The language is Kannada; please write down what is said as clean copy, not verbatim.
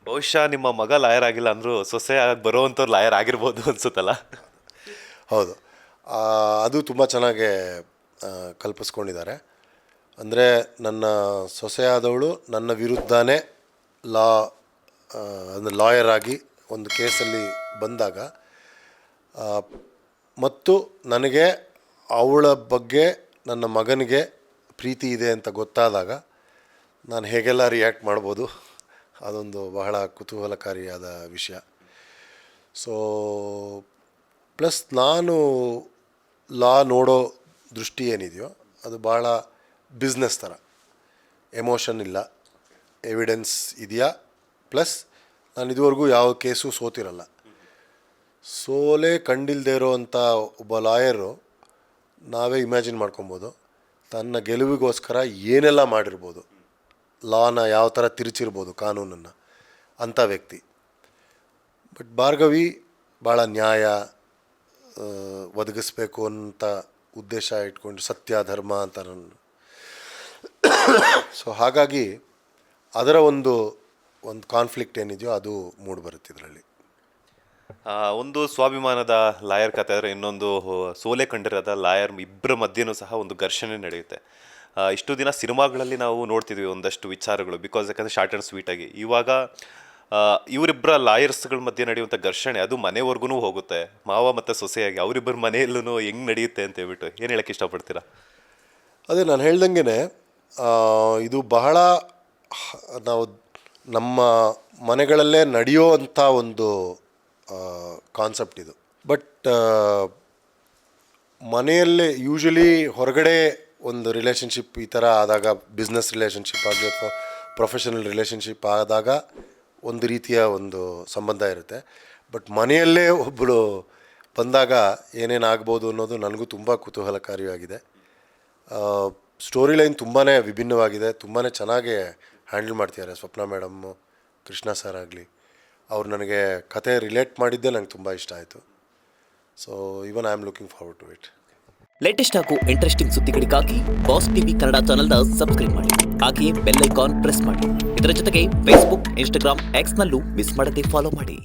ಬಹುಶಃ ನಿಮ್ಮ ಮಗ ಲಾಯರ್ ಆಗಿಲ್ಲ ಅಂದರೂ ಸೊಸೆ ಆಗಿ ಬರೋವಂಥವ್ರು ಲಾಯರ್ ಆಗಿರ್ಬೋದು ಅನ್ಸುತ್ತಲ್ಲ. ಹೌದು, ಅದು ತುಂಬ ಚೆನ್ನಾಗಿ ಕಲ್ಪಿಸ್ಕೊಂಡಿದ್ದಾರೆ. ಅಂದರೆ ನನ್ನ ಸೊಸೆಯಾದವಳು ನನ್ನ ವಿರುದ್ಧನೇ ಲಾ ಅಂದರೆ ಲಾಯರ್ ಆಗಿ ಒಂದು ಕೇಸಲ್ಲಿ ಬಂದಾಗ ಮತ್ತು ನನಗೆ ಅವಳ ಬಗ್ಗೆ ನನ್ನ ಮಗನಿಗೆ ಪ್ರೀತಿ ಇದೆ ಅಂತ ಗೊತ್ತಾದಾಗ ನಾನು ಹೇಗೆಲ್ಲ ರಿಯಾಕ್ಟ್ ಮಾಡ್ಬೋದು, ಅದೊಂದು ಬಹಳ ಕುತೂಹಲಕಾರಿಯಾದ ವಿಷಯ. ಸೊ ಪ್ಲಸ್ ನಾನು ಲಾ ನೋಡೋ ದೃಷ್ಟಿ ಏನಿದೆಯೋ ಅದು ಭಾಳ ಬಿಸ್ನೆಸ್ ಥರ, ಎಮೋಷನ್ ಇಲ್ಲ, ಎವಿಡೆನ್ಸ್ ಇದೆಯಾ, ಪ್ಲಸ್ ನಾನು ಇದುವರೆಗೂ ಯಾವ ಕೇಸು ಸೋತಿರಲ್ಲ. ಸೋಲೇ ಕಂಡಿಲ್ಲದೆ ಇರೋವಂಥ ಒಬ್ಬ ಲಾಯರು ನಾವೇ ಇಮ್ಯಾಜಿನ್ ಮಾಡ್ಕೊಬೋದು ತನ್ನ ಗೆಲುವಿಗೋಸ್ಕರ ಏನೆಲ್ಲ ಮಾಡಿರ್ಬೋದು, ಲಾನ ಯಾವ ಥರ ತಿರುಚಿರ್ಬೋದು, ಕಾನೂನನ್ನು, ಅಂಥ ವ್ಯಕ್ತಿ. ಬಟ್ ಭಾರ್ಗವಿ ಭಾಳ ನ್ಯಾಯ ಒದಗಿಸ್ಬೇಕು ಅಂತ ಉದ್ದೇಶ ಇಟ್ಕೊಂಡು ಸತ್ಯ ಧರ್ಮ ಅಂತ ನಾನು ಸೊ ಹಾಗಾಗಿ ಅದರ ಒಂದು ಕಾನ್ಫ್ಲಿಕ್ಟ್ ಏನಿದೆಯೋ ಅದು ಮೂಡಿಬರುತ್ತೆ ಇದರಲ್ಲಿ. ಒಂದು ಸ್ವಾಭಿಮಾನದ ಲಾಯರ್ ಕಥೆ ಆದರೆ ಇನ್ನೊಂದು ಸೋಲೆ ಕಂಡಿರೋದ ಲಾಯರ್ ಇಬ್ಬರ ಮಧ್ಯೆನೂ ಸಹ ಒಂದು ಘರ್ಷಣೆ ನಡೆಯುತ್ತೆ. ಇಷ್ಟು ದಿನ ಸಿನಿಮಾಗಳಲ್ಲಿ ನಾವು ನೋಡ್ತಿದ್ವಿ ಒಂದಷ್ಟು ವಿಚಾರಗಳು, ಬಿಕಾಸ್ ಯಾಕಂದರೆ ಶಾರ್ಟ್ ಆ್ಯಂಡ್ ಸ್ವೀಟಾಗಿ. ಇವಾಗ ಇವರಿಬ್ಬರ ಲಾಯರ್ಸ್ಗಳ ಮಧ್ಯೆ ನಡೆಯುವಂಥ ಘರ್ಷಣೆ ಅದು ಮನೆವರೆಗೂ ಹೋಗುತ್ತೆ, ಮಾವ ಮತ್ತು ಸೊಸೆಯಾಗಿ ಅವರಿಬ್ಬರ ಮನೆಯಲ್ಲೂ ಹೆಂಗೆ ನಡೆಯುತ್ತೆ ಅಂತ ಹೇಳ್ಬಿಟ್ಟು ಏನು ಹೇಳೋಕ್ಕೆ ಇಷ್ಟಪಡ್ತೀರಾ? ಅದೇ ನಾನು ಹೇಳ್ದಂಗೆ ಇದು ಬಹಳ ನಾವು ನಮ್ಮ ಮನೆಗಳಲ್ಲೇ ನಡೆಯೋ ಅಂಥ ಒಂದು ಕಾನ್ಸೆಪ್ಟ್ ಇದು. ಬಟ್ ಮನೆಯಲ್ಲೇ ಯೂಶ್ವಲಿ ಹೊರಗಡೆ ಒಂದು ರಿಲೇಷನ್ಶಿಪ್ ಈ ಥರ ಆದಾಗ, ಬಿಸ್ನೆಸ್ ರಿಲೇಷನ್ಶಿಪ್ ಆಗಲಿ ಅಥವಾ ಪ್ರೊಫೆಷನಲ್ ರಿಲೇಷನ್ಶಿಪ್ ಆದಾಗ ಒಂದು ರೀತಿಯ ಒಂದು ಸಂಬಂಧ ಇರುತ್ತೆ. ಬಟ್ ಮನೆಯಲ್ಲೇ ಒಬ್ಬಳು ಬಂದಾಗ ಏನೇನಾಗ್ಬೋದು ಅನ್ನೋದು ನನಗೂ ತುಂಬ ಕುತೂಹಲಕಾರಿಯಾಗಿದೆ. ಸ್ಟೋರಿ ಲೈನ್ ತುಂಬಾ ವಿಭಿನ್ನವಾಗಿದೆ, ತುಂಬಾ ಚೆನ್ನಾಗಿ ಹ್ಯಾಂಡಲ್ ಮಾಡ್ತಿದ್ದಾರೆ ಸ್ವಪ್ನ ಮೇಡಮ್ಮು, ಕೃಷ್ಣ ಸರ್ ಆಗಲಿ. ಅವ್ರು ನನಗೆ ಕತೆ ರಿಲೇಟ್ ಮಾಡಿದ್ದೇ ನಂಗೆ ತುಂಬ ಇಷ್ಟ ಆಯಿತು. So even I am looking forward to it. Latest ಹಾಗೂ ಇಂಟ್ರೆಸ್ಟಿಂಗ್ ಸುದ್ದಿಗಳಿಗಾಗಿ ಬಾಸ್ ಟಿವಿ ಕನ್ನಡ ಚಾನೆಲ್ನ ಸಬ್ಸ್ಕ್ರೈಬ್ ಮಾಡಿ, ಹಾಗೆಯೇ ಬೆಲ್ ಐಕಾನ್ ಪ್ರೆಸ್ ಮಾಡಿ. ಇದರ ಜೊತೆಗೆ ಫೇಸ್ಬುಕ್, ಇನ್ಸ್ಟಾಗ್ರಾಮ್, ಎಕ್ಸ್ನಲ್ಲೂ ಮಿಸ್ ಮಾಡದೆ ಫಾಲೋ ಮಾಡಿ.